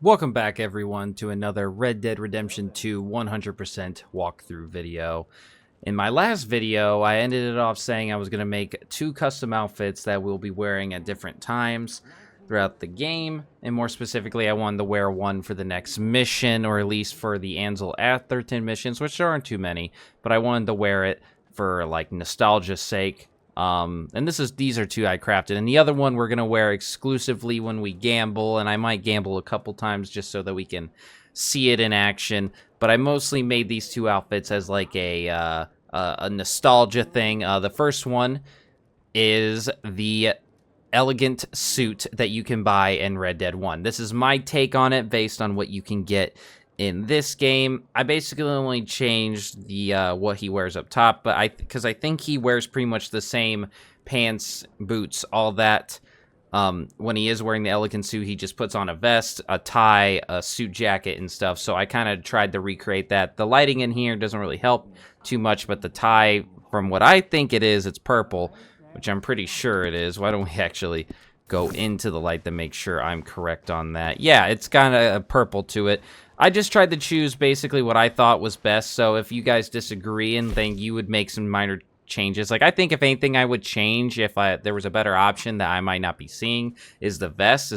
Welcome back, everyone, to another Red Dead Redemption 2 100% walkthrough video. In my last video, I ended it off saying I was going to make 2 custom outfits that we'll be wearing at different times throughout the game, and more specifically, I wanted to wear one for the next mission, or at least for the Ansel Atherton missions, which there aren't too many, but I wanted to wear it for, like, nostalgia's sake. And these are 2 I crafted, and the other one we're gonna wear exclusively when we gamble, and I might gamble a couple times just so that we can see it in action. But I mostly made these 2 outfits as like a nostalgia thing. The first one is the elegant suit that you can buy in Red Dead 1. This is my take on it based on what you can get in this game. I basically only changed the what he wears up top, but because I think he wears pretty much the same pants, boots, all that. When he is wearing the elegant suit, he just puts on a vest, a tie, a suit jacket, and stuff. So I kind of tried to recreate that. The lighting in here doesn't really help too much, but the tie, from what I think it is, it's purple, which I'm pretty sure it is. Why don't we actually go into the light to make sure I'm correct on that? Yeah, it's kind of purple to it. I just tried to choose basically what I thought was best, so if you guys disagree and think you would make some minor changes, like I think if anything I would change if there was a better option that I might not be seeing is the vest.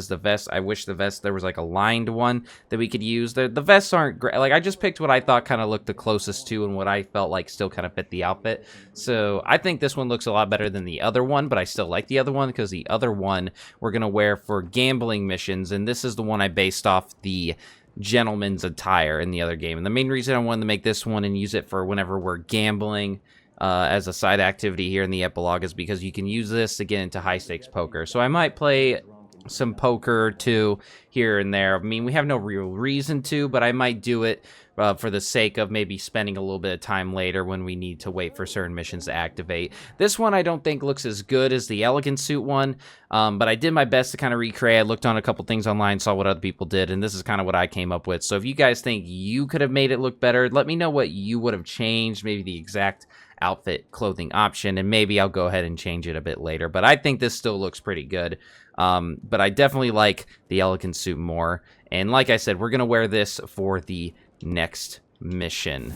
I wish the vest, there was like a lined one that we could use. The vests aren't great. Like I just picked what I thought kind of looked the closest to and what I felt like still kind of fit the outfit. So I think this one looks a lot better than the other one, but I still like the other one because the other one we're going to wear for gambling missions, and this is the one I based off the gentleman's attire in the other game. And the main reason I wanted to make this one and use it for whenever we're gambling as a side activity here in the epilogue is because you can use this to get into high stakes poker. So I might play some poker too here and there. I mean, we have no real reason to, but I might do it for the sake of maybe spending a little bit of time later when we need to wait for certain missions to activate. This one I don't think looks as good as the elegant suit one, but I did my best to kind of recreate. I looked on a couple things online, saw what other people did, and this is kind of what I came up with. So if you guys think you could have made it look better, let me know what you would have changed, maybe the exact outfit clothing option, and maybe I'll go ahead and change it a bit later. But I think this still looks pretty good. But I definitely like the elegant suit more. And like I said, we're going to wear this for the next mission.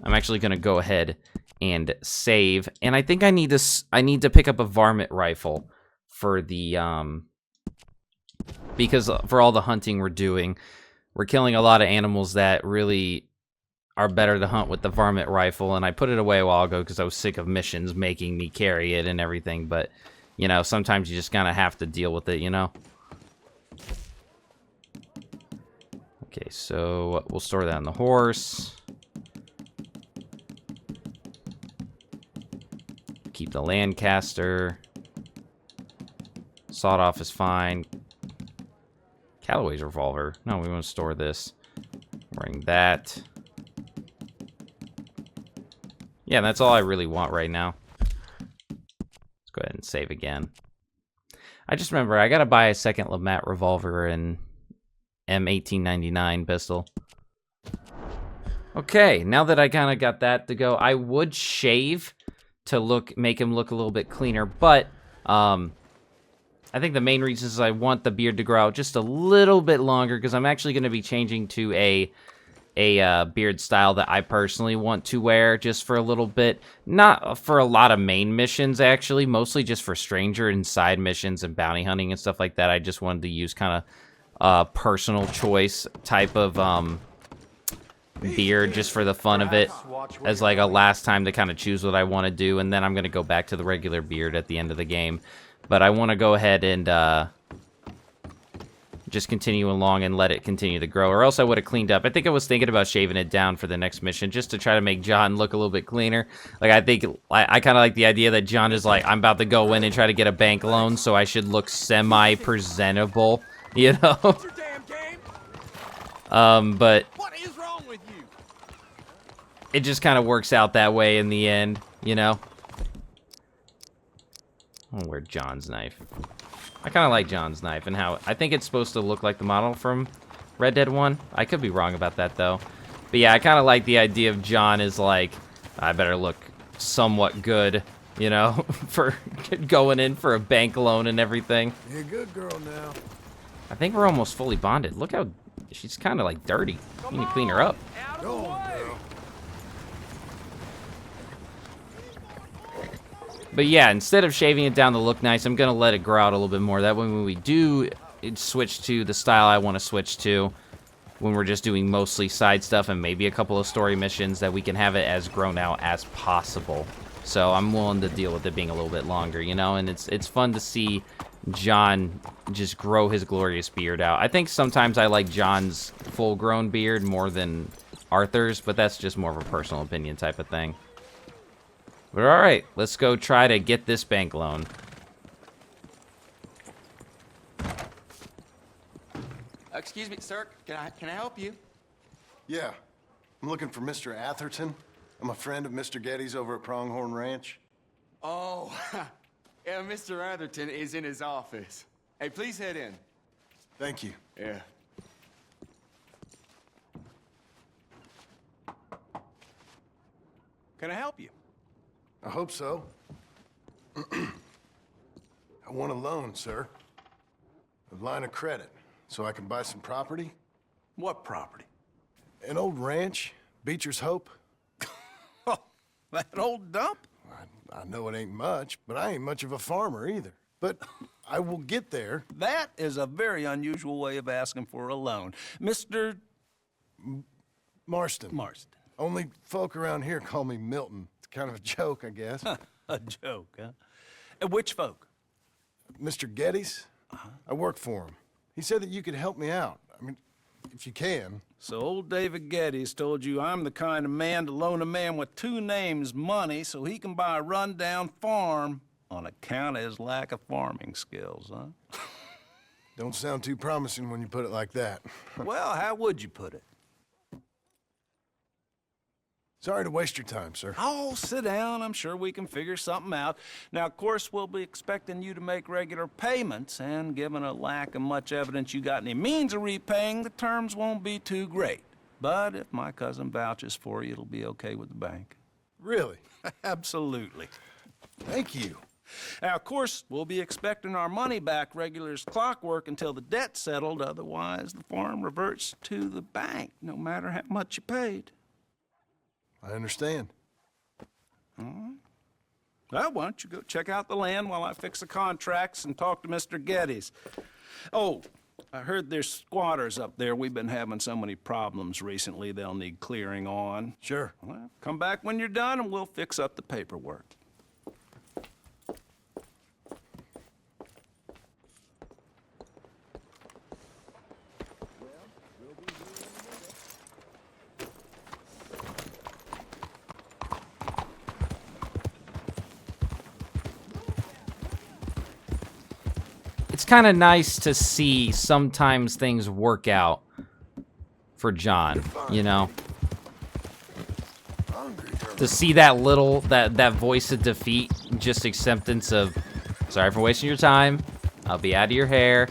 I'm actually going to go ahead and save. And I think I need to pick up a varmint rifle for the because for all the hunting we're doing, we're killing a lot of animals that really are better to hunt with the varmint rifle. And I put it away a while ago because I was sick of missions making me carry it and everything. But you know, sometimes you just kind of have to deal with it, you know? Okay, so we'll store that on the horse. Keep the Lancaster. Sawed off is fine. Callaway's revolver. No, we want to store this. Bring that. Yeah, that's all I really want right now. Go ahead and save again. I just remember I gotta buy a second Lamette revolver and M1899 pistol. Okay, now that I kind of got that to go, I would shave to make him look a little bit cleaner, but I think the main reason is I want the beard to grow out just a little bit longer because I'm actually going to be changing to a beard style that I personally want to wear just for a little bit. Not for a lot of main missions, actually. Mostly just for stranger and side missions and bounty hunting and stuff like that. I just wanted to use kind of personal choice type of beard just for the fun of it. As like a last time to kind of choose what I want to do. And then I'm going to go back to the regular beard at the end of the game. But I want to go ahead and just continue along and let it continue to grow, or else I would have cleaned up. I think I was thinking about shaving it down for the next mission just to try to make John look a little bit cleaner. Like, I think I kind of like the idea that John is like, I'm about to go in and try to get a bank loan, so I should look semi-presentable, you know? But what is wrong with you? It just kind of works out that way in the end, you know? I'll wear John's knife. I kind of like John's knife and how I think it's supposed to look like the model from Red Dead 1. I could be wrong about that, though. But yeah, I kind of like the idea of John is like, I better look somewhat good, you know, for going in for a bank loan and everything. You're a good girl now. I think we're almost fully bonded. Look how she's kind of like dirty. You need to clean her up. Go on, girl. But yeah, instead of shaving it down to look nice, I'm gonna let it grow out a little bit more. That way when we do switch to the style I want to switch to, when we're just doing mostly side stuff and maybe a couple of story missions, that we can have it as grown out as possible. So I'm willing to deal with it being a little bit longer, you know? And it's fun to see John just grow his glorious beard out. I think sometimes I like John's full-grown beard more than Arthur's, but that's just more of a personal opinion type of thing. But alright, let's go try to get this bank loan. Excuse me, sir. Can I help you? Yeah. I'm looking for Mr. Atherton. I'm a friend of Mr. Getty's over at Pronghorn Ranch. Oh, yeah, Mr. Atherton is in his office. Hey, please head in. Thank you. Yeah. Can I help you? I hope so. I want a loan, sir. A line of credit, so I can buy some property. What property? An old ranch, Beecher's Hope. Oh, that old dump? I know it ain't much, but I ain't much of a farmer either. But I will get there. That is a very unusual way of asking for a loan. Mr. Marston. Marston. Only folk around here call me Milton. It's kind of a joke, I guess. A joke, huh? And which folk? Mr. Getty's? I work for him. He said that you could help me out. I mean, if you can. So old David Geddes told you I'm the kind of man to loan a man with two names money so he can buy a rundown farm on account of his lack of farming skills, huh? Don't sound too promising when you put it like that. Well, how would you put it? Sorry to waste your time, sir. Oh, sit down. I'm sure we can figure something out. Now, of course, we'll be expecting you to make regular payments, and given a lack of much evidence you got any means of repaying, the terms won't be too great. But if my cousin vouches for you, it'll be okay with the bank. Really? Absolutely. Thank you. Now, of course, we'll be expecting our money back regular as clockwork until the debt's settled. Otherwise, the farm reverts to the bank, no matter how much you paid. I understand. Well, why don't you go check out the land while I fix the contracts and talk to Mr. Geddes. Oh, I heard there's squatters up there. We've been having so many problems recently, they'll need clearing on. Sure. Well, come back when you're done and we'll fix up the paperwork. It's kind of nice to see sometimes things work out for John, you know? To see that little, that voice of defeat, just acceptance of, sorry for wasting your time, I'll be out of your hair.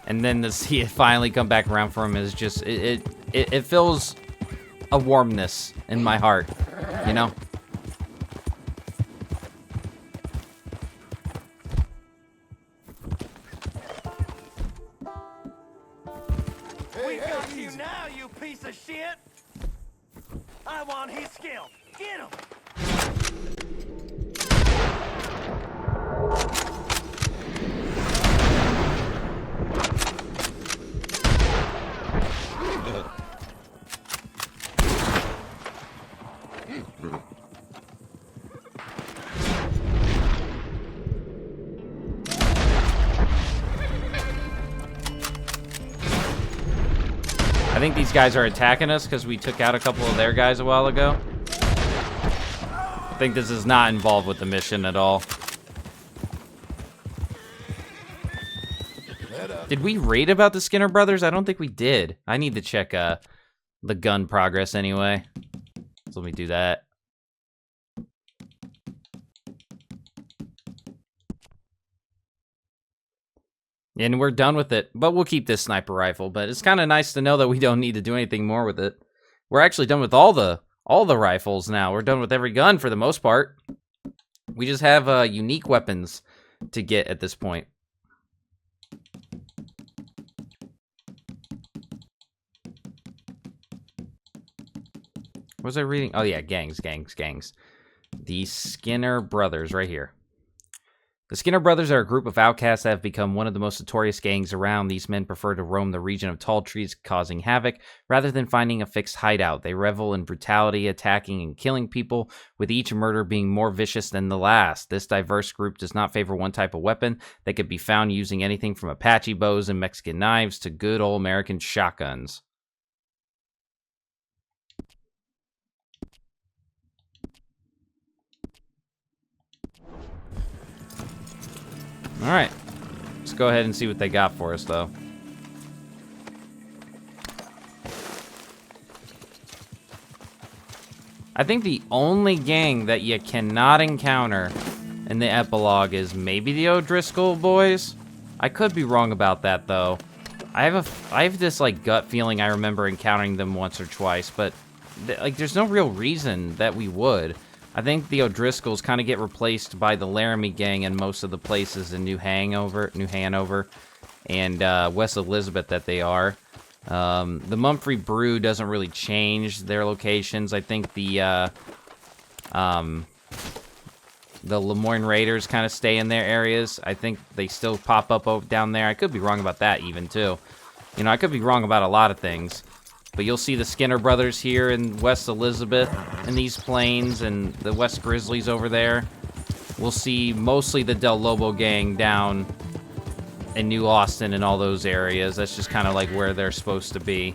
And then to see it finally come back around for him is just, it fills a warmness in my heart, you know? We got you now, you piece of shit! I want his skill. Get him! I think these guys are attacking us because we took out a couple of their guys a while ago. I think this is not involved with the mission at all. Did we read about the Skinner brothers? I don't think we did. I need to check the gun progress anyway. So let me do that. And we're done with it, but we'll keep this sniper rifle. But it's kind of nice to know that we don't need to do anything more with it. We're actually done with all the rifles now. We're done with every gun for the most part. We just have unique weapons to get at this point. What was I reading? Oh yeah, gangs. The Skinner Brothers, right here. The Skinner Brothers are a group of outcasts that have become one of the most notorious gangs around. These men prefer to roam the region of tall trees, causing havoc, rather than finding a fixed hideout. They revel in brutality, attacking and killing people, with each murder being more vicious than the last. This diverse group does not favor one type of weapon. They could be found using anything from Apache bows and Mexican knives to good old American shotguns. All right, let's go ahead and see what they got for us, though. I think the only gang that you cannot encounter in the epilogue is maybe the O'Driscoll boys. I could be wrong about that, though. I have this like gut feeling I remember encountering them once or twice, but like there's no real reason that we would. I think the O'Driscolls kind of get replaced by the Laramie gang in most of the places in New Hanover, and West Elizabeth that they are. The Mumphrey Brew doesn't really change their locations. I think the Lemoyne Raiders kind of stay in their areas. I think they still pop up down there. I could be wrong about that even, too. You know, I could be wrong about a lot of things. But you'll see the Skinner Brothers here in West Elizabeth, in these plains, and the West Grizzlies over there. We'll see mostly the Del Lobo gang down in New Austin and all those areas. That's just kind of like where they're supposed to be.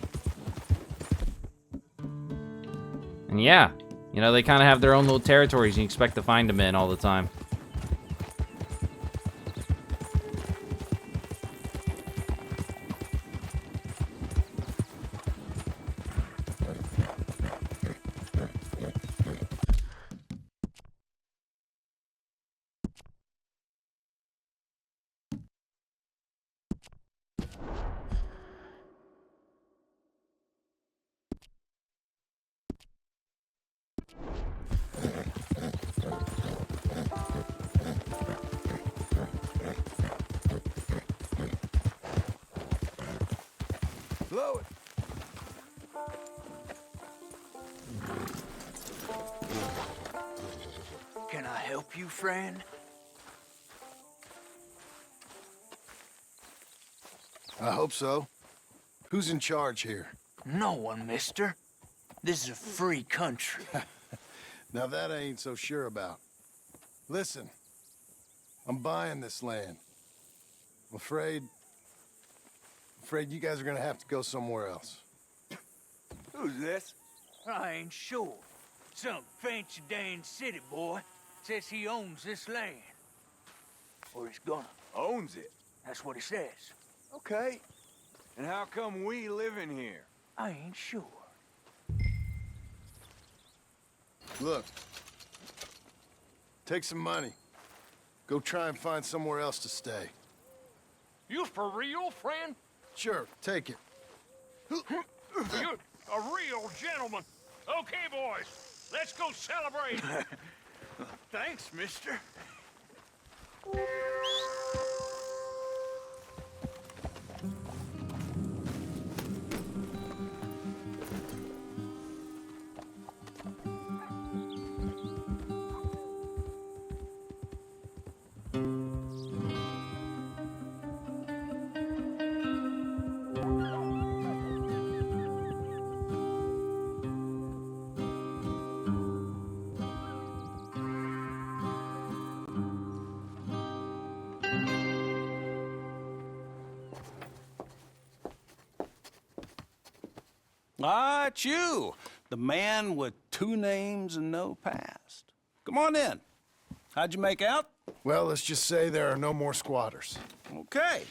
And yeah, you know, they kind of have their own little territories you expect to find them in all the time. Blow it. Can I help you, friend? I hope so. Who's in charge here? No one, mister. This is a free country. Now that I ain't so sure about. Listen, I'm buying this land. I'm afraid you guys are gonna have to go somewhere else. Who's this? I ain't sure. Some fancy Dan city boy says he owns this land. Or he's gonna. Owns it. That's what he says. Okay. And how come we live in here? I ain't sure. Look, take some money. Go try and find somewhere else to stay. You for real, friend? Sure, take it. You're a real gentleman. Okay, boys, let's go celebrate. Thanks, mister. Ah, it's you, the man with 2 names and no past. Come on in. How'd you make out? Well, let's just say there are no more squatters. Okay.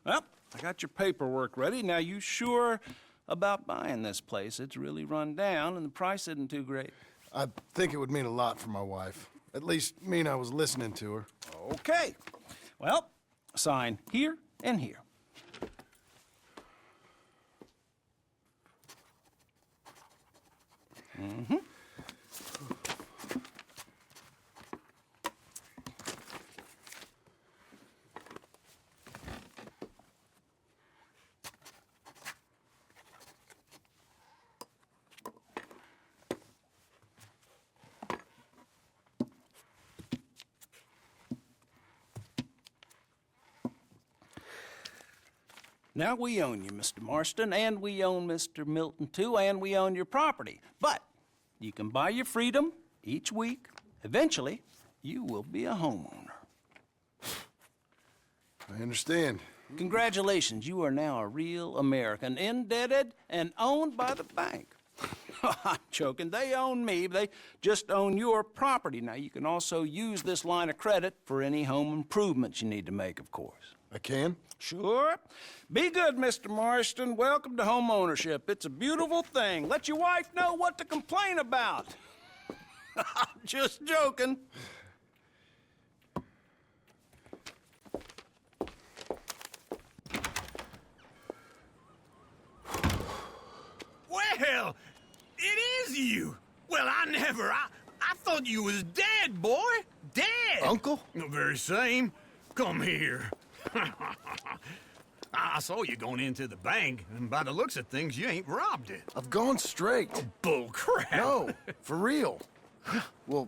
Well, I got your paperwork ready. Now, you sure about buying this place? It's really run down, and the price isn't too great. I think it would mean a lot for my wife. At least mean I was listening to her. Okay. Well, sign here in here. Now, we own you, Mr. Marston, and we own Mr. Milton, too, and we own your property. But you can buy your freedom each week. Eventually, you will be a homeowner. I understand. Congratulations, you are now a real American, indebted and owned by the bank. I'm joking. They own me. They just own your property. Now, you can also use this line of credit for any home improvements you need to make, of course. I can? Sure. Be good, Mr. Marston. Welcome to home ownership. It's a beautiful thing. Let your wife know what to complain about. Just joking. Well, it is you. Well, I thought you was dead, boy. Dead. Uncle? The very same. Come here. I saw you going into the bank, and by the looks of things, you ain't robbed it. I've gone straight. Bull crap. No, for real. Well,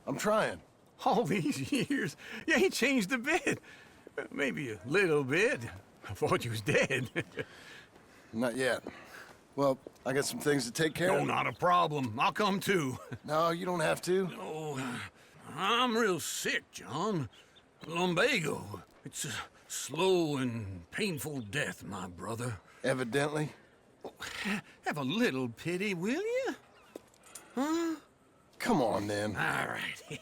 I'm trying. All these years, you ain't changed a bit. Maybe a little bit. I thought you was dead. Not yet. Well, I got some things to take care No, of. not a problem. I'll come too. No, you don't have to. Oh, I'm real sick, John. Lumbago. It's a slow and painful death, my brother. Evidently. Have a little pity, will you? Huh? Come on, then. All right.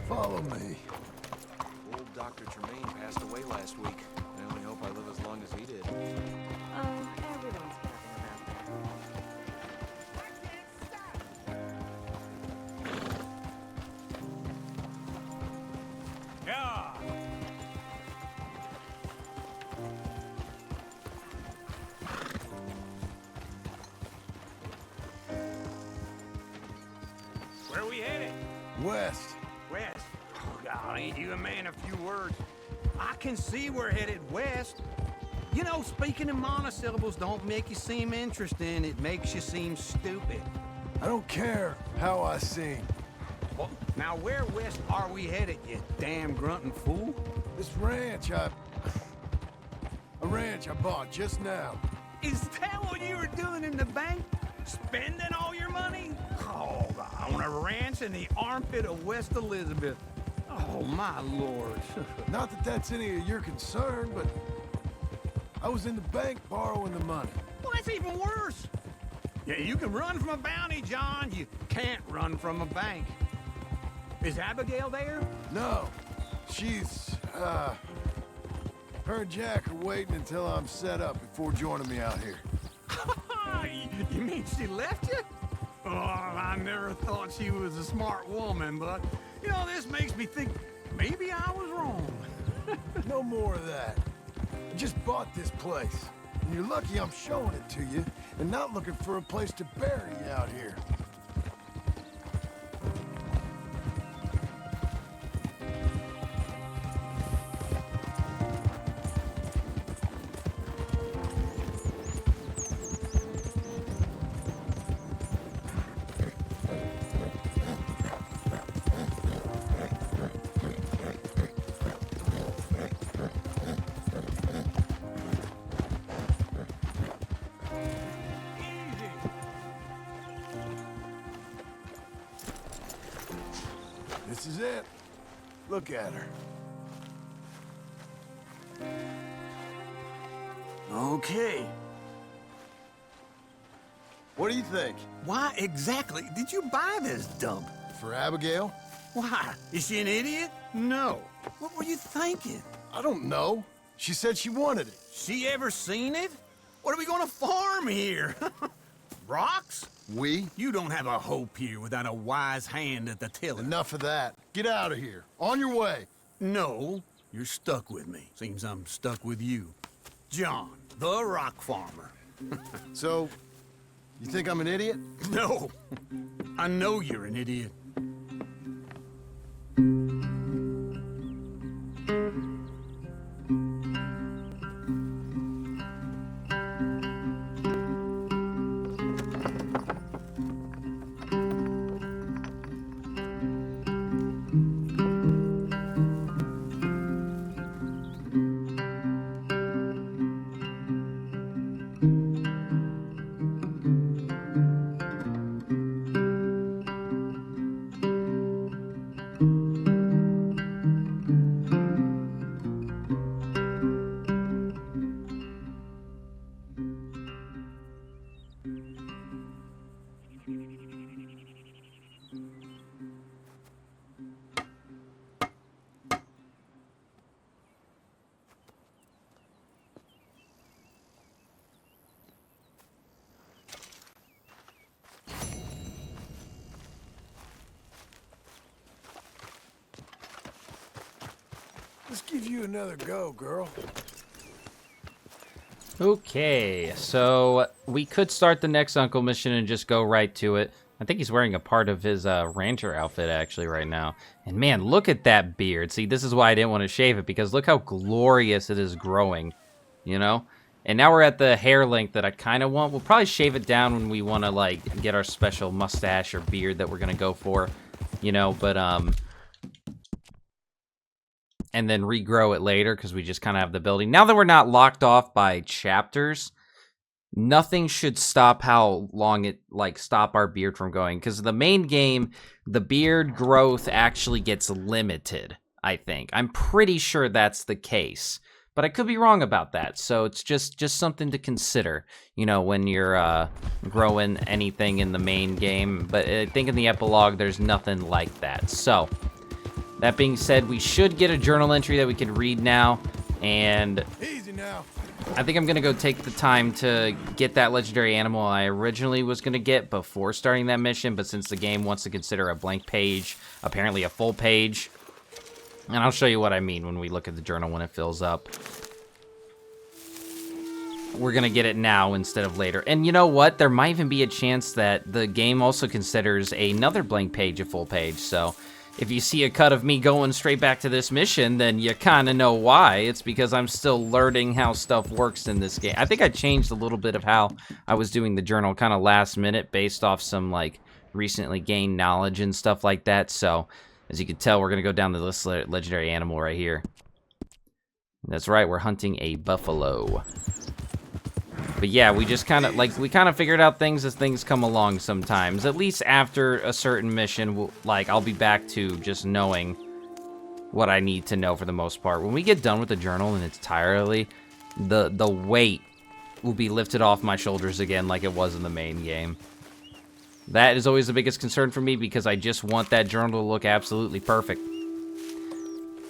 Follow me. Old Dr. Tremaine passed away last week. I only hope I live as long as he did. Oh, everyone's talking about that. Yeah. Where we headed? West. West. Oh, God, ain't you a man of few words? I can see we're headed west. You know, speaking in monosyllables don't make you seem interesting. It makes you seem stupid. I don't care how I sing. Well, now, where west are we headed, you damn grunting fool? This ranch a ranch I bought just now. Is that what you were doing in the bank? Spending all your money? Oh, on a ranch in the armpit of West Elizabeth. Oh, my lord. Not that that's any of your concern, but I was in the bank borrowing the money. Well, that's even worse. Yeah, you can run from a bounty, John. You can't run from a bank. Is Abigail there? No, she's, her and Jack are waiting until I'm set up before joining me out here. You mean she left you? Oh, I never thought she was a smart woman, but, you know, this makes me think maybe I was wrong. No more of that. I just bought this place. And you're lucky I'm showing it to you and not looking for a place to bury you out here. This is it. Look at her. Okay. What do you think? Why exactly did you buy this dump? For Abigail? Why? Is she an idiot? No. What were you thinking? I don't know. She said she wanted it. She ever seen it? What are we gonna farm here? Rocks? We? You don't have a hope here without a wise hand at the tiller. Enough of that. Get out of here. On your way. No, you're stuck with me. Seems I'm stuck with you. John, the rock farmer. So, you think I'm an idiot? No, I know you're an idiot. Let's give you another go, girl. Okay, so we could start the next Uncle mission and just go right to it. I think he's wearing a part of his rancher outfit actually right now. And man, look at that beard. See, this is why I didn't want to shave it, because look how glorious it is growing, you know? And now we're at the hair length that I kind of want. We'll probably shave it down when we want to, like, get our special mustache or beard that we're going to go for, you know? But, and then regrow it later because we just kind of have the ability. Now that we're not locked off by chapters, nothing should stop how long it, like, stop our beard from going. Because the main game, the beard growth actually gets limited, I think. I'm pretty sure that's the case. But I could be wrong about that. So it's just something to consider, you know, when you're growing anything in the main game. But I think in the epilogue, there's nothing like that. So that being said, we should get a journal entry that we can read now, and Easy now. I think I'm going to go take the time to get that legendary animal I originally was going to get before starting that mission, but since the game wants to consider a blank page, apparently a full page, and I'll show you what I mean when we look at the journal when it fills up. We're going to get it now instead of later. And you know what? There might even be a chance that the game also considers another blank page a full page, so if you see a cut of me going straight back to this mission, then you kind of know why. It's because I'm still learning how stuff works in this game. I think I changed a little bit of how I was doing the journal kind of last minute based off some, like, recently gained knowledge and stuff like that. So, as you can tell, we're going to go down this legendary animal right here. That's right, we're hunting a buffalo. But yeah, we just kind of, like, we kind of figured out things as things come along sometimes. At least after a certain mission, like, I'll be back to just knowing what I need to know for the most part. When we get done with the journal and it's entirely, the weight will be lifted off my shoulders again like it was in the main game. That is always the biggest concern for me because I just want that journal to look absolutely perfect.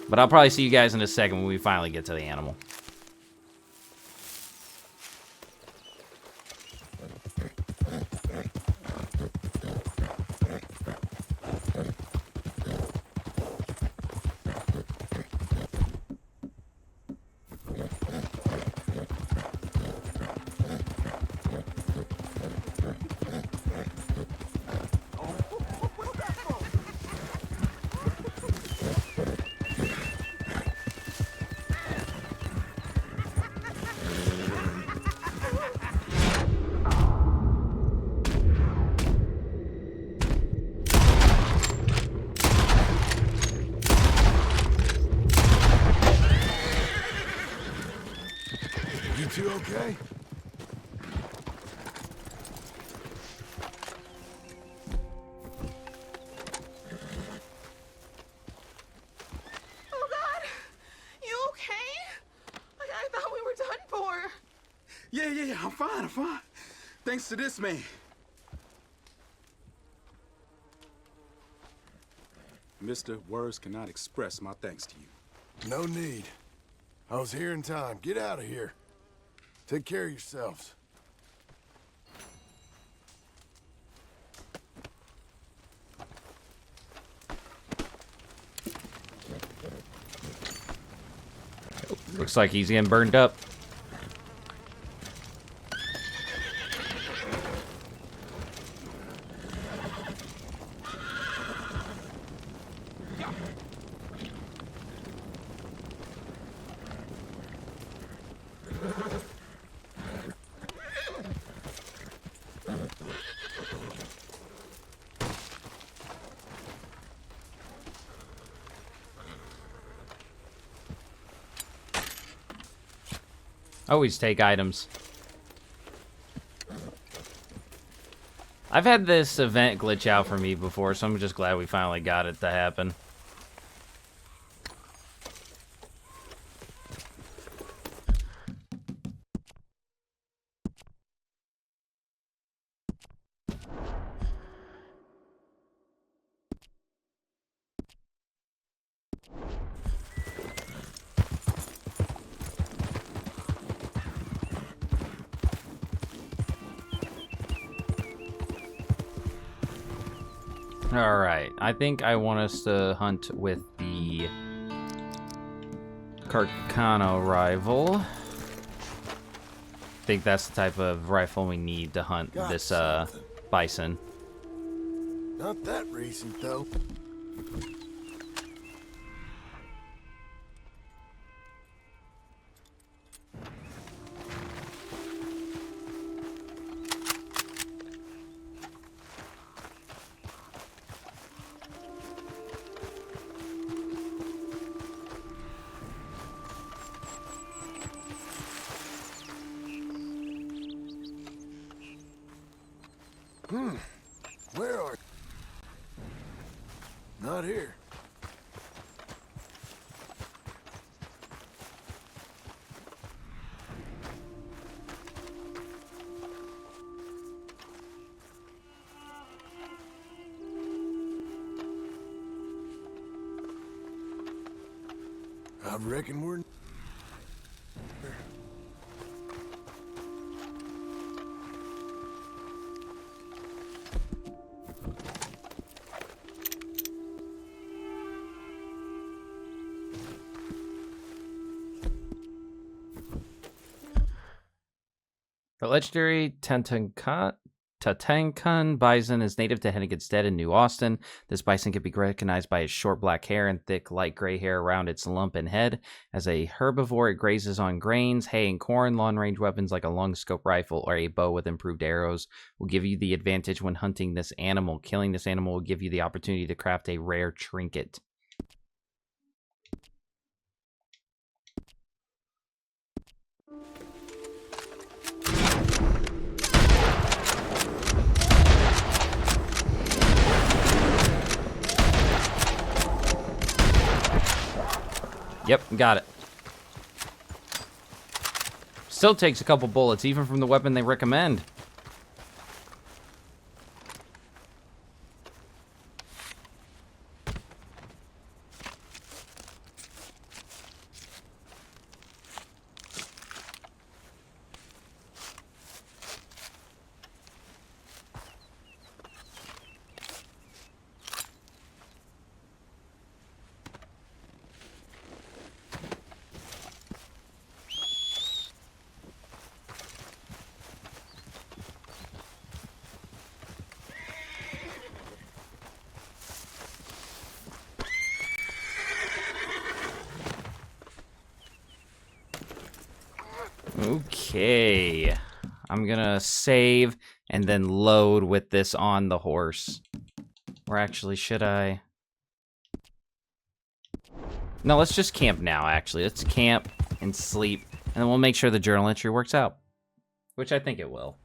But I'll probably see you guys in a second when we finally get to the animal. You two okay? Oh, God! You okay? I thought we were done for. Yeah, I'm fine. Thanks to this man. Mister, words cannot express my thanks to you. No need. I was here in time. Get out of here. Take care of yourselves. Looks like he's getting burned up. Always take items. I've had this event glitch out for me before, so I'm just glad we finally got it to happen. Alright, I think I want us to hunt with the Carcano rifle. I think that's the type of rifle we need to hunt this bison. Not that recent, though. Where are... Not here. I reckon we're... The legendary Tatankan bison is native to Henniganstead in New Austin. This bison can be recognized by its short black hair and thick light gray hair around its lump and head. As a herbivore, it grazes on grains, hay, and corn. Long-range weapons like a long scope rifle or a bow with improved arrows will give you the advantage when hunting this animal. Killing this animal will give you the opportunity to craft a rare trinket. Yep, got it. Still takes a couple bullets, even from the weapon they recommend. Okay, I'm gonna save and then load with this on the horse. Or actually, should I? No, let's just camp now, actually. Let's camp and sleep, and then we'll make sure the journal entry works out. Which I think it will.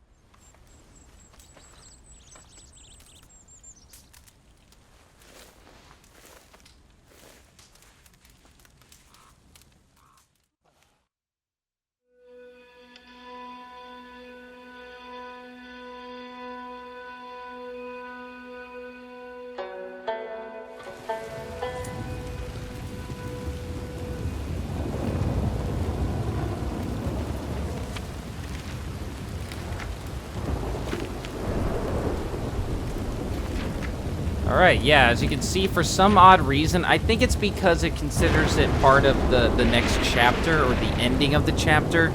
Alright, yeah, as you can see, for some odd reason, I think it's because it considers it part of the next chapter, or the ending of the chapter.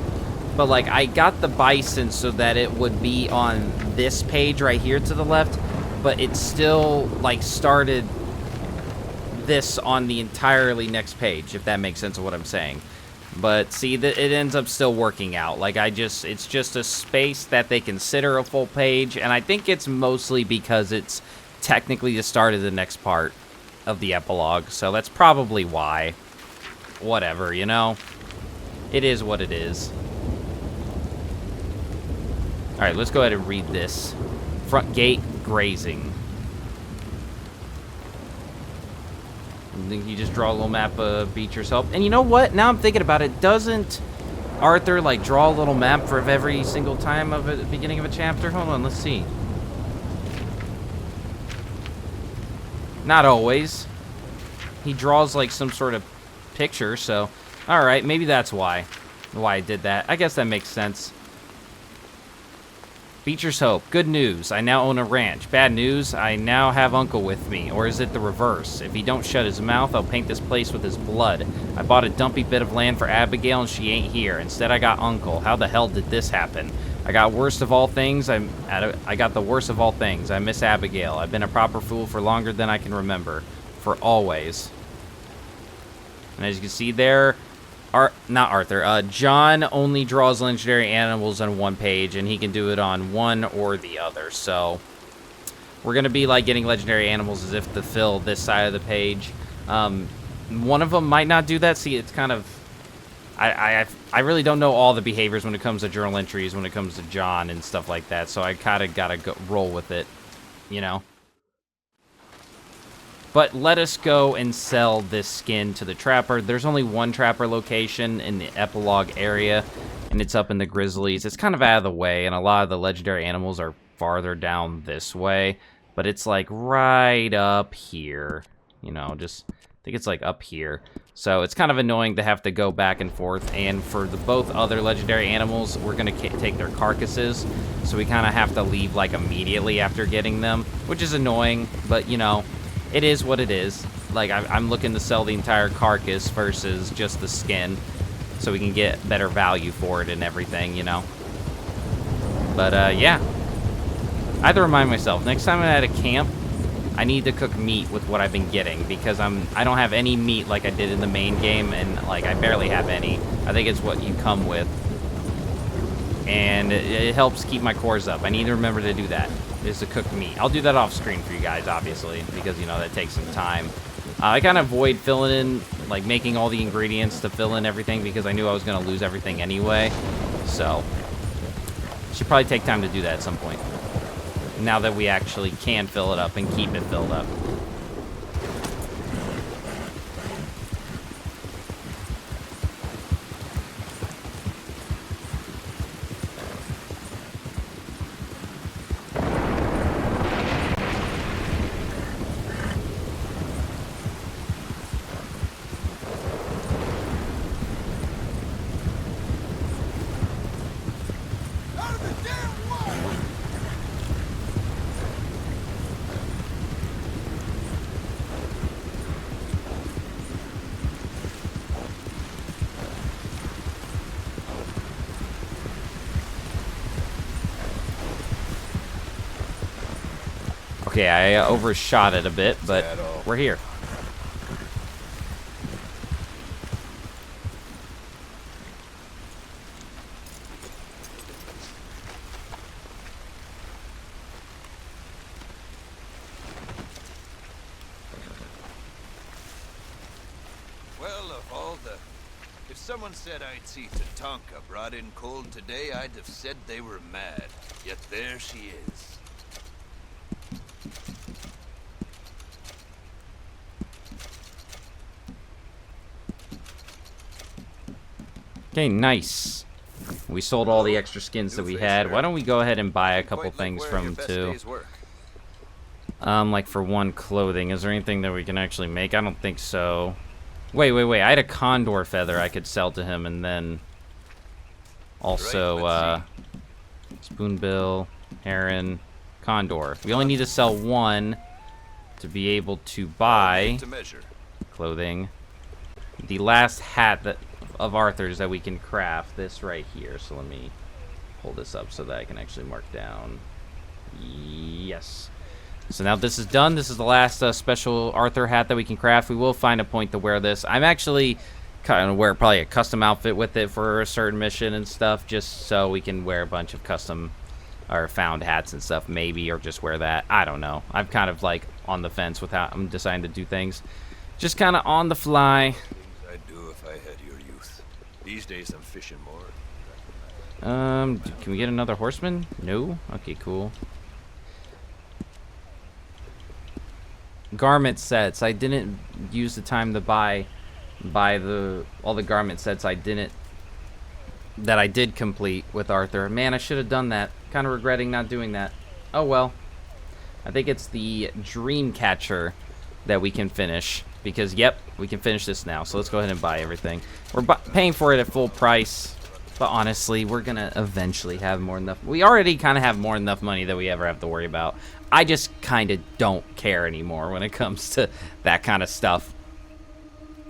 But, like, I got the bison so that it would be on this page right here to the left, but it still, like, started this on the entirely next page, if that makes sense of what I'm saying. But, see, it ends up still working out. Like, it's just a space that they consider a full page, and I think it's mostly because it's technically the start of the next part of the epilogue, so that's probably why. Whatever, you know? It is what it is. Alright, let's go ahead and read this. Front gate grazing. And then you just draw a little map of Beecher's Hope. And you know what? Now I'm thinking about it. Doesn't Arthur, like, draw a little map for every single time of the beginning of a chapter? Hold on, let's see. Not always. He draws, like, some sort of picture, so... Alright, maybe that's why I did that. I guess that makes sense. Beecher's Hope. Good news. I now own a ranch. Bad news. I now have Uncle with me. Or is it the reverse? If he don't shut his mouth, I'll paint this place with his blood. I bought a dumpy bit of land for Abigail and she ain't here. Instead, I got Uncle. How the hell did this happen? I got worst of all things. I got the worst of all things. I miss Abigail. I've been a proper fool for longer than I can remember. For always. And as you can see there... not Arthur. John only draws legendary animals on one page, and he can do it on one or the other. So we're going to be like getting legendary animals as if to fill this side of the page. One of them might not do that. See, it's kind of... I really don't know all the behaviors when it comes to journal entries, when it comes to John and stuff like that. So I kind of got to roll with it, you know? But let us go and sell this skin to the trapper. There's only one trapper location in the epilogue area, and it's up in the Grizzlies. It's kind of out of the way, and a lot of the legendary animals are farther down this way. But it's like right up here. You know, just, I think it's like up here. So it's kind of annoying to have to go back and forth. And for the both other legendary animals, we're going to take their carcasses. So we kind of have to leave like immediately after getting them, which is annoying, but you know... It is what it is. Like, I'm looking to sell the entire carcass versus just the skin, so we can get better value for it and everything, you know? But, yeah. I have to remind myself, next time I'm at a camp, I need to cook meat with what I've been getting, because I don't have any meat like I did in the main game, and, like, I barely have any. I think it's what you come with. And it helps keep my cores up. I need to remember to do that. Is to cook meat. I'll do that off screen for you guys, obviously, because, you know, that takes some time. I kind of avoid filling in, like, making all the ingredients to fill in everything because I knew I was going to lose everything anyway. So, should probably take time to do that at some point. Now that we actually can fill it up and keep it filled up. Okay, I overshot it a bit, but we're here. Well, of all the... If someone said I'd see Tatanka brought in cold today, I'd have said they were mad. Yet there she is. Okay, nice. We sold all the extra skins that we had. Why don't we go ahead and buy a couple things from him, too? Like for one, clothing. Is there anything that we can actually make? I don't think so. Wait. I had a condor feather I could sell to him, and then... Also, spoonbill, heron, condor. We only need to sell one to be able to buy To measure. clothing. The last hat of Arthur's that we can craft, this right here. So let me pull this up so that I can actually mark down. Yes. So now this is done. This is the last special Arthur hat that we can craft. We will find a point to wear this. I'm actually kind of wear probably a custom outfit with it for a certain mission and stuff, just so we can wear a bunch of custom or found hats and stuff, maybe, or just wear that. I don't know. I'm kind of like on the fence with how I'm deciding to do things. Just kind of on the fly. Things I'd do if I had your youth. These days I'm fishing more. Can we get another horseman? No? Okay, cool. Garment sets. I didn't use the time to buy all the garment sets I did complete with Arthur. Man, I should have done that. Kind of regretting not doing that. Oh well. I think it's the dream catcher that we can finish, because yep, we can finish this now. So let's go ahead and buy everything. We're paying for it at full price, but honestly, we're gonna eventually have more than enough. We already kind of have more than enough money that we ever have to worry about. I just kind of don't care anymore when it comes to that kind of stuff.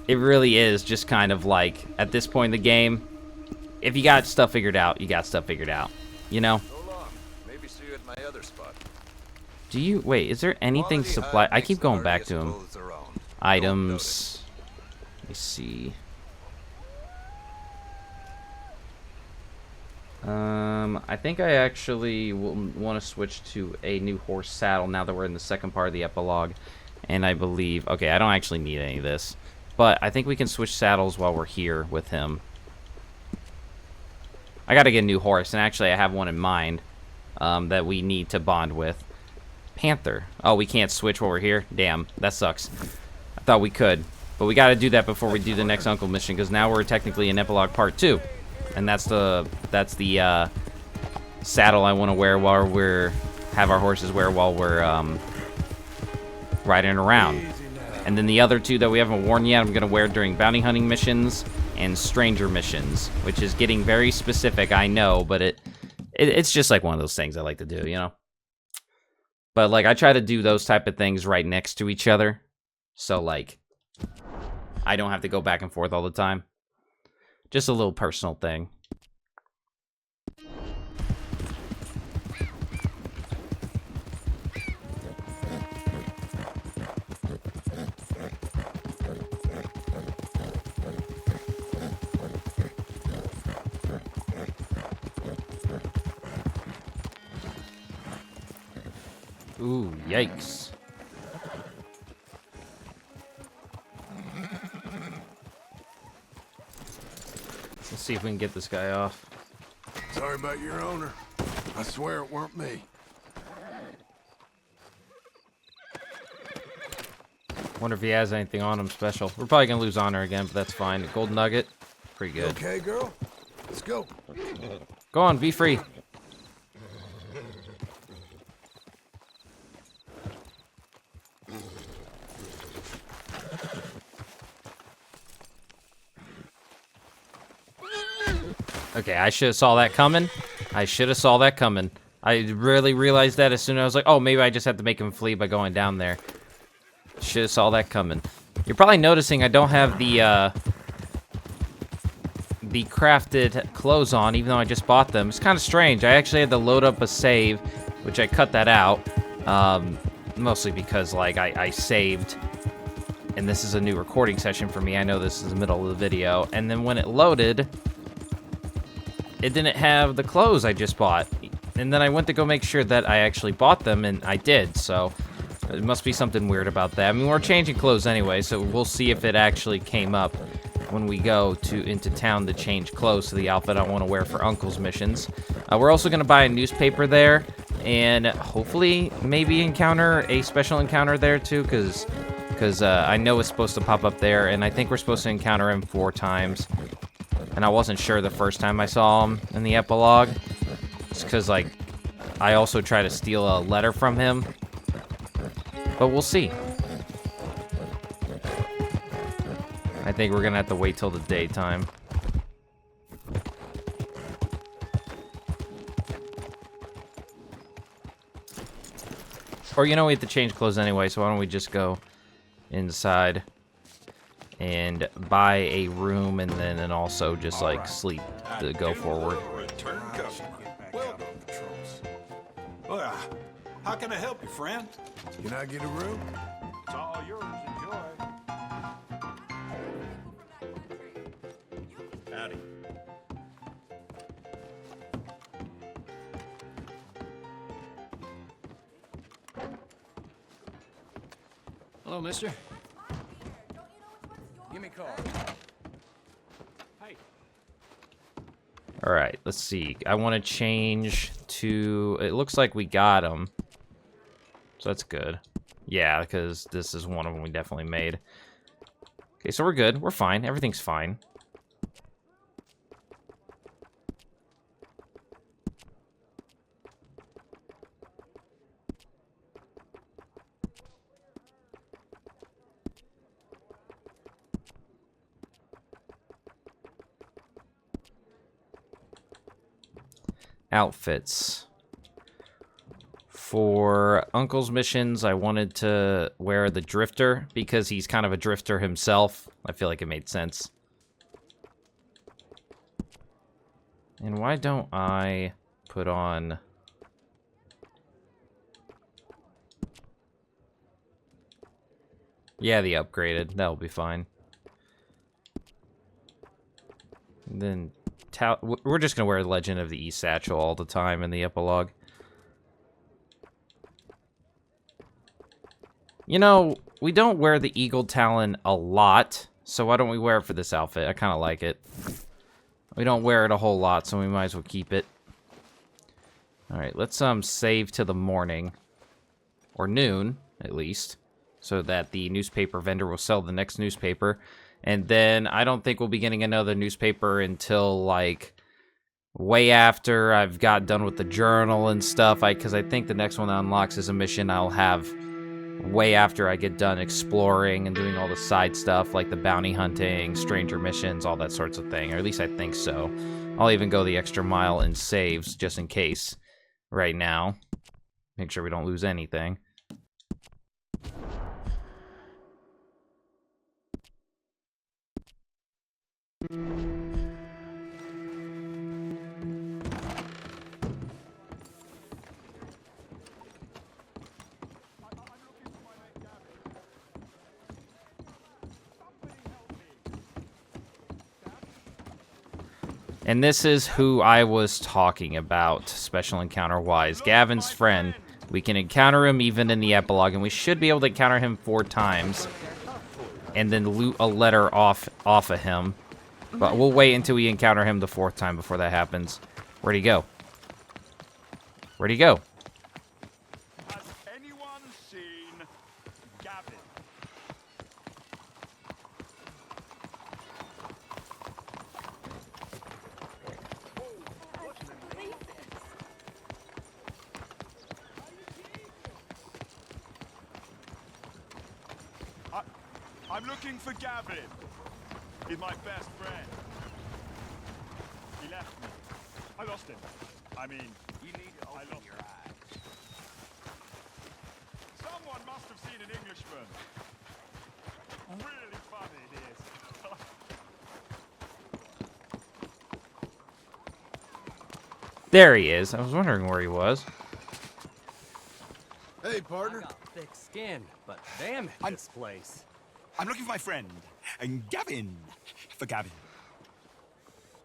It really is just kind of like, at this point in the game, if you got stuff figured out, you got stuff figured out. You know? So long. Maybe see you at my other spot. Do you... Wait, is there anything supply... I keep going back to him. Items. Let me see. I think I actually will want to switch to a new horse saddle now that we're in the second part of the epilogue. And I believe... Okay, I don't actually need any of this. But I think we can switch saddles while we're here with him. I gotta get a new horse, and actually I have one in mind that we need to bond with. Panther. Oh, we can't switch while we're here? Damn, that sucks. I thought we could. But we gotta do that before we do the next Uncle mission, because now we're technically in Epilogue Part 2. And that's the saddle I want to wear while have our horses wear while we're riding around. And then the other two that we haven't worn yet, I'm going to wear during bounty hunting missions and stranger missions, which is getting very specific, I know, but it's just like one of those things I like to do, you know? But, like, I try to do those type of things right next to each other, so, like, I don't have to go back and forth all the time. Just a little personal thing. Ooh, yikes. Let's see if we can get this guy off. Sorry about your owner. I swear it weren't me. Wonder if he has anything on him special. We're probably gonna lose honor again, but that's fine. A gold nugget, pretty good. Okay, girl? Let's go. Go on, be free. Okay, I should have saw that coming. I really realized that as soon as I was like, oh, maybe I just have to make him flee by going down there. Should have saw that coming. You're probably noticing I don't have the crafted clothes on, even though I just bought them. It's kind of strange. I actually had to load up a save, which I cut that out. Mostly because, like, I saved, and this is a new recording session for me. I know this is the middle of the video. And then when it loaded, it didn't have the clothes I just bought. And then I went to go make sure that I actually bought them, and I did, so it must be something weird about that. I mean, we're changing clothes anyway, so we'll see if it actually came up when we go into town to change clothes to the outfit I want to wear for Uncle's missions. We're also going to buy a newspaper there, and hopefully maybe encounter a special encounter there too, because I know it's supposed to pop up there, and I think we're supposed to encounter him 4 times. And I wasn't sure the first time I saw him in the epilogue. It's because, like, I also try to steal a letter from him. But we'll see. I think we're gonna have to wait till the daytime. Or, you know, we have to change clothes anyway, so why don't we just go inside and buy a room and also just, like, sleep to go forward. Return customer. Welcome. Well, how can I help you, friend? Can I get a room? It's all yours. Enjoy. Howdy. Hello, mister. Give me a call. Hey. Alright, let's see. I want to change to... It looks like we got them. So that's good. Yeah, because this is one of them we definitely made. Okay, so we're good. We're fine. Everything's fine. Outfits. For Uncle's missions, I wanted to wear the Drifter because he's kind of a drifter himself. I feel like it made sense. And why don't I put on... Yeah, the upgraded. That'll be fine. And then... We're just going to wear Legend of the East Satchel all the time in the epilogue. You know, we don't wear the Eagle Talon a lot, so why don't we wear it for this outfit? I kind of like it. We don't wear it a whole lot, so we might as well keep it. Alright, let's save to the morning. Or noon, at least. So that the newspaper vendor will sell the next newspaper. And then I don't think we'll be getting another newspaper until, like, way after I've got done with the journal and stuff. Because I think the next one that unlocks is a mission I'll have way after I get done exploring and doing all the side stuff, like the bounty hunting, stranger missions, all that sorts of thing. Or at least I think so. I'll even go the extra mile in saves, just in case, right now. Make sure we don't lose anything. And this is who I was talking about, special encounter-wise. Gavin's friend. We can encounter him even in the epilogue, and we should be able to encounter him 4 times. And then loot a letter off of him. But we'll wait until we encounter him the 4th time before that happens. Where'd he go? Where'd he go? Has anyone seen Gavin? I'm looking for Gavin. He's my best friend. He left me. I lost him. I mean, you need to open your eyes. Someone must have seen an Englishman. Really funny it is. There he is. I was wondering where he was. Hey, partner. I got thick skin, but damn it, this place. I'm looking for my friend, and Gavin. For Gavin.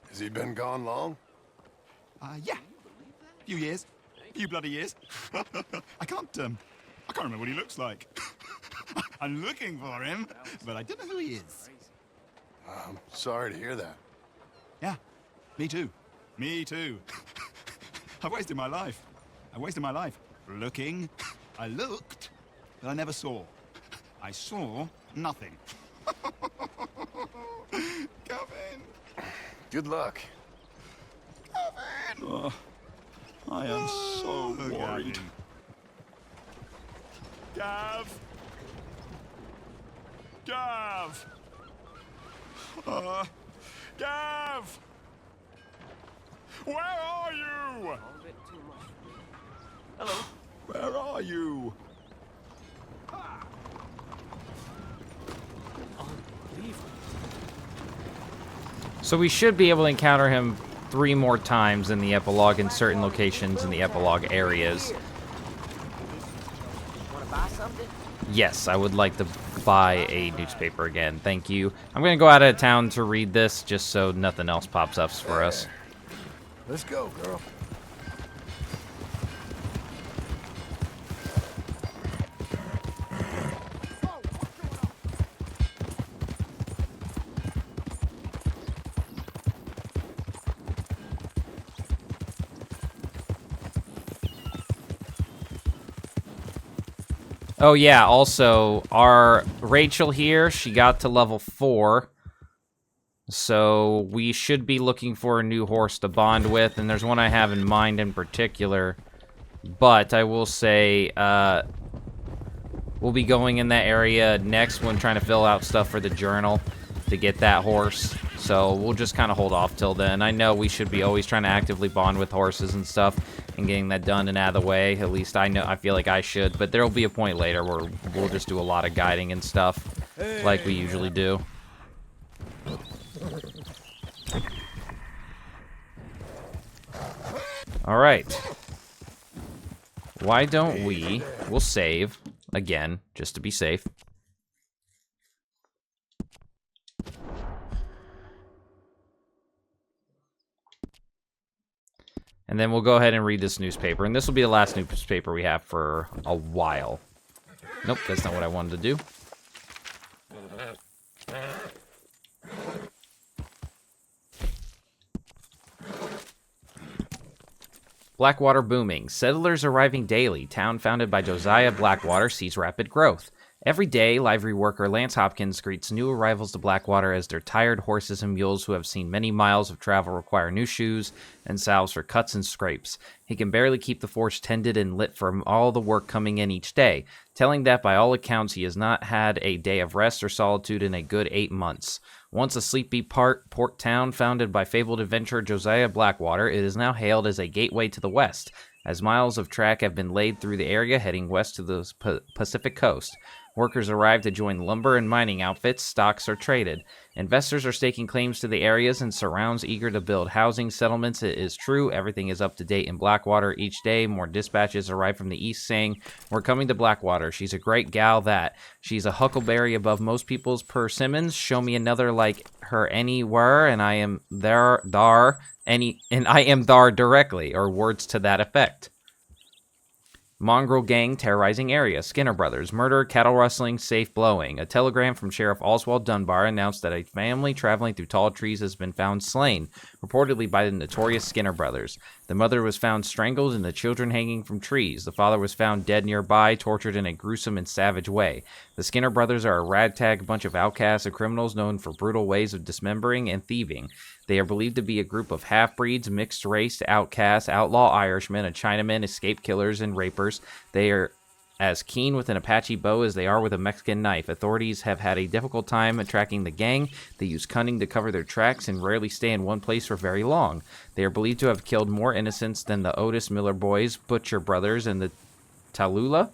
Has he been gone long? Yeah. Few years. Few bloody years. I can't remember what he looks like. I'm looking for him, but I don't know who he is. I'm sorry to hear that. Yeah, me too. Me too. I've wasted my life. Looking. I looked, but I never saw. I saw nothing. Gavin. Good luck. Gavin. Oh, I am so worried. Gav! Gav! Gav! Where are you? Hello. Where are you? So we should be able to encounter him 3 more times in the epilogue in certain locations in the epilogue areas. Wanna buy something? Yes, I would like to buy a newspaper again. Thank you. I'm going to go out of town to read this just so nothing else pops up for us. Let's go, girl. Oh yeah, also, our Rachel here, she got to level 4. So we should be looking for a new horse to bond with, and there's one I have in mind in particular. But I will say, we'll be going in that area next when trying to fill out stuff for the journal to get that horse. So we'll just kind of hold off till then. I know we should be always trying to actively bond with horses and stuff and getting that done and out of the way. At least I feel like I should. But there'll be a point later where we'll just do a lot of guiding and stuff like we usually do. Alright. Why don't we'll save again, just to be safe. And then we'll go ahead and read this newspaper. And this will be the last newspaper we have for a while. Nope, that's not what I wanted to do. Blackwater booming. Settlers arriving daily. Town founded by Josiah Blackwater sees rapid growth. Every day, livery worker Lance Hopkins greets new arrivals to Blackwater as their tired horses and mules who have seen many miles of travel require new shoes and salves for cuts and scrapes. He can barely keep the forge tended and lit from all the work coming in each day, telling that by all accounts he has not had a day of rest or solitude in a good 8 months. Once a sleepy port town founded by fabled adventurer Josiah Blackwater, it is now hailed as a gateway to the west, as miles of track have been laid through the area heading west to the Pacific coast. Workers arrive to join lumber and mining outfits, stocks are traded. Investors are staking claims to the areas and surrounds eager to build housing settlements. It is true, everything is up to date in Blackwater. Each day, more dispatches arrive from the east saying, "We're coming to Blackwater. She's a great gal that. She's a huckleberry above most people's persimmons. Show me another like her anywhere, and I am there directly," or words to that effect. Mongrel gang terrorizing area. Skinner Brothers. Murder, cattle rustling, safe blowing. A telegram from Sheriff Oswald Dunbar announced that a family traveling through tall trees has been found slain, reportedly by the notorious Skinner Brothers. The mother was found strangled and the children hanging from trees. The father was found dead nearby, tortured in a gruesome and savage way. The Skinner Brothers are a ragtag bunch of outcasts and criminals known for brutal ways of dismembering and thieving. They are believed to be a group of half-breeds, mixed-race outcasts, outlaw Irishmen, and Chinamen, escape killers, and rapers. They are as keen with an Apache bow as they are with a Mexican knife. Authorities have had a difficult time tracking the gang. They use cunning to cover their tracks and rarely stay in one place for very long. They are believed to have killed more innocents than the Otis Miller Boys, Butcher Brothers, and the Tallulah,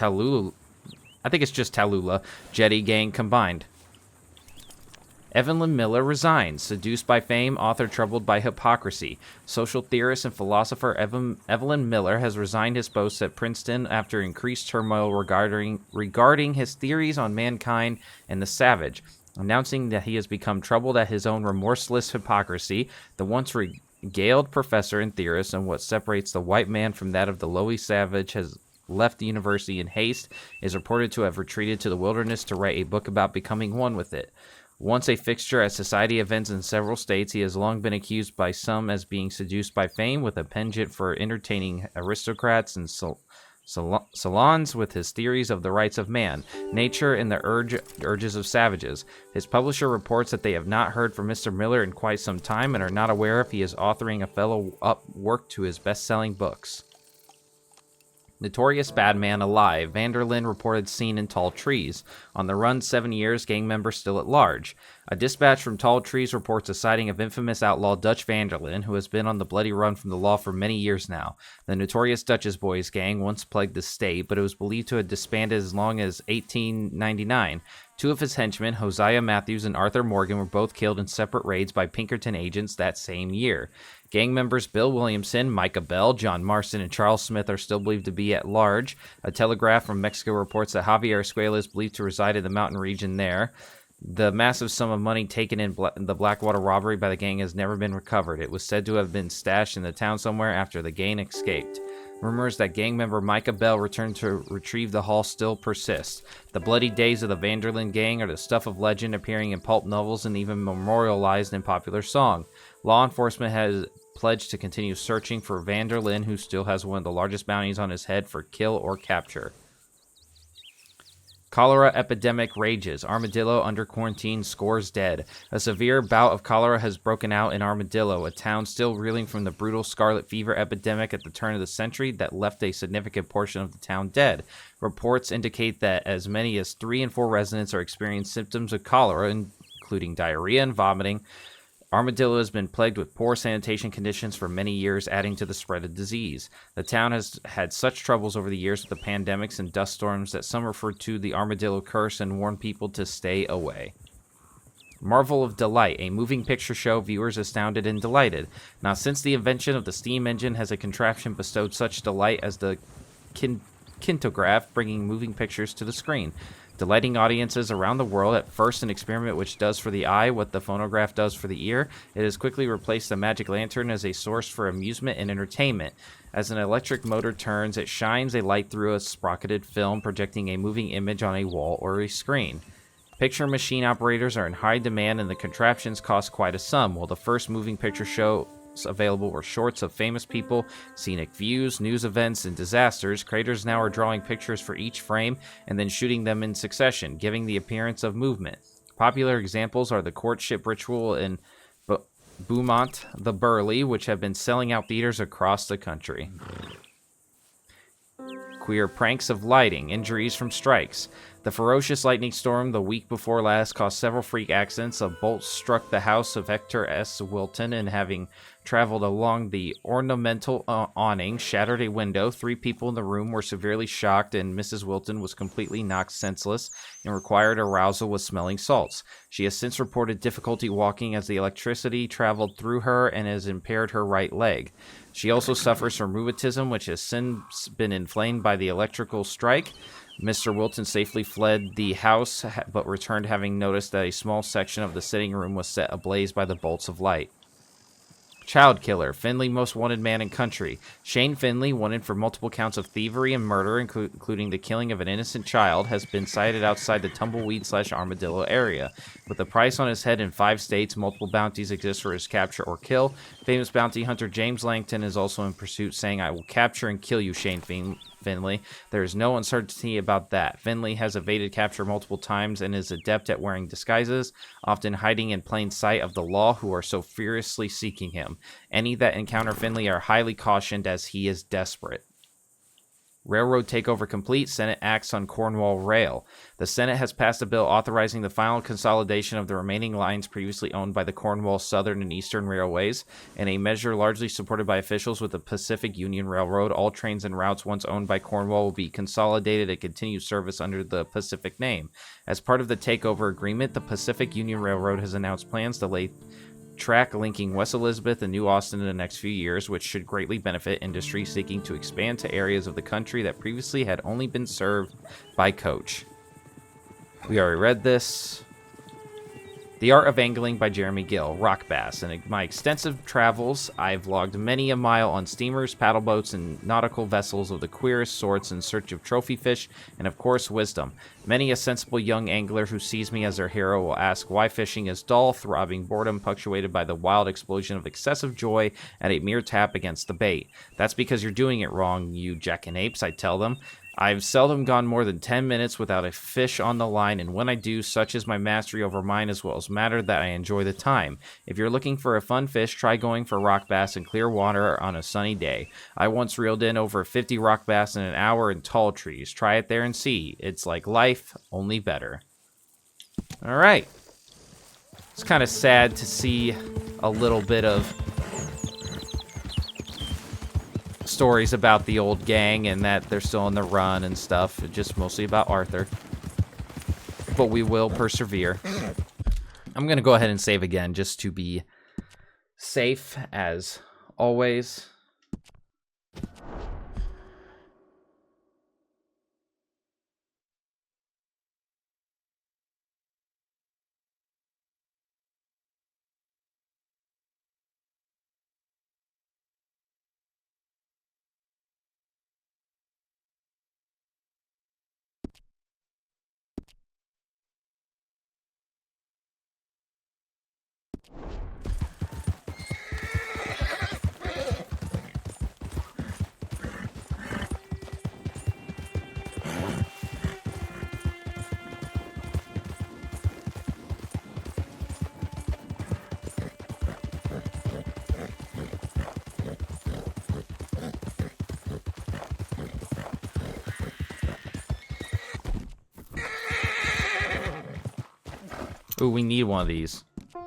I think it's just Tallulah, Jetty gang combined. Evelyn Miller resigns. Seduced by fame, author troubled by hypocrisy. Social theorist and philosopher Evelyn Miller has resigned his post at Princeton after increased turmoil regarding his theories on mankind and the savage, announcing that he has become troubled at his own remorseless hypocrisy. The once regaled professor and theorist on what separates the white man from that of the lowly savage has left the university in haste, is reported to have retreated to the wilderness to write a book about becoming one with it. Once a fixture at society events in several states, he has long been accused by some as being seduced by fame, with a penchant for entertaining aristocrats and salons with his theories of the rights of man, nature, and the urges of savages. His publisher reports that they have not heard from Mr. Miller in quite some time and are not aware if he is authoring a follow-up work to his best-selling books. Notorious bad man alive. Vanderlyn reported seen in tall trees. On the run 7 years, gang member still at large. A dispatch from Tall Trees reports a sighting of infamous outlaw Dutch Vanderlyn, who has been on the bloody run from the law for many years now. The notorious Dutch's Boys gang once plagued the state, but it was believed to have disbanded as long as 1899. Two of his henchmen, Hosea Matthews and Arthur Morgan, were both killed in separate raids by Pinkerton agents that same year. Gang members Bill Williamson, Micah Bell, John Marston, and Charles Smith are still believed to be at large. A telegraph from Mexico reports that Javier Escuela is believed to reside in the mountain region there. The massive sum of money taken in the Blackwater robbery by the gang has never been recovered. It was said to have been stashed in the town somewhere after the gang escaped. Rumors that gang member Micah Bell returned to retrieve the haul still persist. The bloody days of the Vanderlyn gang are the stuff of legend, appearing in pulp novels and even memorialized in popular song. Law enforcement has pledged to continue searching for Vanderlyn, who still has one of the largest bounties on his head for kill or capture. Cholera epidemic rages. Armadillo under quarantine, scores dead. A severe bout of cholera has broken out in Armadillo, a town still reeling from the brutal scarlet fever epidemic at the turn of the century that left a significant portion of the town dead. Reports indicate that as many as 3 in 4 residents are experiencing symptoms of cholera, including diarrhea and vomiting. Armadillo has been plagued with poor sanitation conditions for many years, adding to the spread of disease. The town has had such troubles over the years with the pandemics and dust storms that some refer to the Armadillo curse and warn people to stay away. Marvel of Delight, a moving picture show viewers astounded and delighted. Now, since the invention of the steam engine has a contraption bestowed such delight as the kintograph, bringing moving pictures to the screen, delighting audiences around the world. At first an experiment which does for the eye what the phonograph does for the ear, it has quickly replaced the magic lantern as a source for amusement and entertainment. As an electric motor turns, it shines a light through a sprocketed film, projecting a moving image on a wall or a screen. Picture machine operators are in high demand, and the contraptions cost quite a sum. While the first moving picture show available were shorts of famous people, scenic views, news events, and disasters, creators now are drawing pictures for each frame and then shooting them in succession, giving the appearance of movement. Popular examples are the courtship ritual in Beaumont, the Burley, which have been selling out theaters across the country. Queer pranks of lighting, injuries from strikes. The ferocious lightning storm the week before last caused several freak accidents. A bolt struck the house of Hector S. Wilton, and having traveled along the ornamental awning, shattered a window. 3 people in the room were severely shocked, and Mrs. Wilton was completely knocked senseless and required arousal with smelling salts. She has since reported difficulty walking as the electricity traveled through her and has impaired her right leg. She also suffers from rheumatism, which has since been inflamed by the electrical strike. Mr. Wilton safely fled the house, but returned having noticed that a small section of the sitting room was set ablaze by the bolts of light. Child killer, Finley most wanted man in country. Shane Finley, wanted for multiple counts of thievery and murder, including the killing of an innocent child, has been sighted outside the Tumbleweed/Armadillo area. With a price on his head in 5 states, multiple bounties exist for his capture or kill. Famous bounty hunter James Langton is also in pursuit, saying, "I will capture and kill you, Shane Finley. There is no uncertainty about that." Finley has evaded capture multiple times and is adept at wearing disguises, often hiding in plain sight of the law who are so furiously seeking him. Any that encounter Finley are highly cautioned, as he is desperate. Railroad takeover complete. Senate acts on Cornwall Rail. The Senate has passed a bill authorizing the final consolidation of the remaining lines previously owned by the Cornwall Southern and Eastern Railways, in a measure largely supported by officials with the Pacific Union Railroad. All trains and routes once owned by Cornwall will be consolidated and continue service under the Pacific name. As part of the takeover agreement, the Pacific Union Railroad has announced plans to lay track linking West Elizabeth and New Austin in the next few years, which should greatly benefit industry seeking to expand to areas of the country that previously had only been served by coach. We already read this. The Art of Angling by Jeremy Gill, rock bass. In my extensive travels, I've logged many a mile on steamers, paddle boats, and nautical vessels of the queerest sorts in search of trophy fish and, of course, wisdom. Many a sensible young angler who sees me as their hero will ask why fishing is dull, throbbing boredom punctuated by the wild explosion of excessive joy at a mere tap against the bait. That's because you're doing it wrong, you jackanapes, I tell them. I've seldom gone more than 10 minutes without a fish on the line, and when I do, such is my mastery over mine as well as matter that I enjoy the time. If you're looking for a fun fish, try going for rock bass in clear water on a sunny day. I once reeled in over 50 rock bass in an hour in Tall Trees. Try it there and see. It's like life, only better. All right. It's kind of sad to see a little bit of stories about the old gang and that they're still on the run and stuff. Just mostly about Arthur. But we will persevere. I'm going to go ahead and save again just to be safe as always. Ooh, we need one of these. I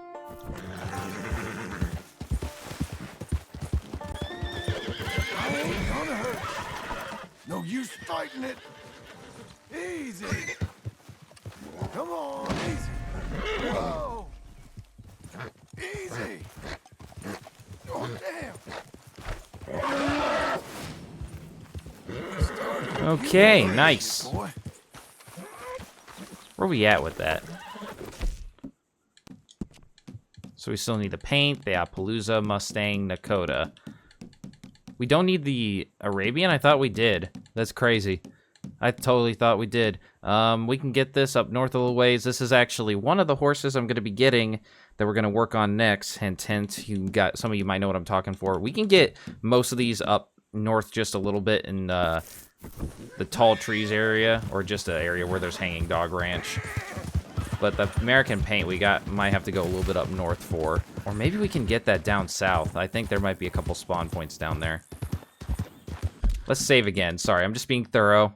ain't gonna hurt you. No use fighting it. Easy. Come on, easy. Whoa. Easy. Oh, damn. Okay, nice. Where are we at with that? So we still need the paint, the Appaloosa, Mustang, Nakota. We don't need the Arabian? I thought we did. That's crazy. I totally thought we did. We can get this up north a little ways. This is actually one of the horses I'm going to be getting that we're going to work on next. Hint, hint. Some of you might know what I'm talking for. We can get most of these up north just a little bit in the tall trees area, or just an area where there's hanging dog ranch. But the American paint we got might have to go a little bit up north for. Or maybe we can get that down south. I think there might be a couple spawn points down there. Let's save again. Sorry, I'm just being thorough.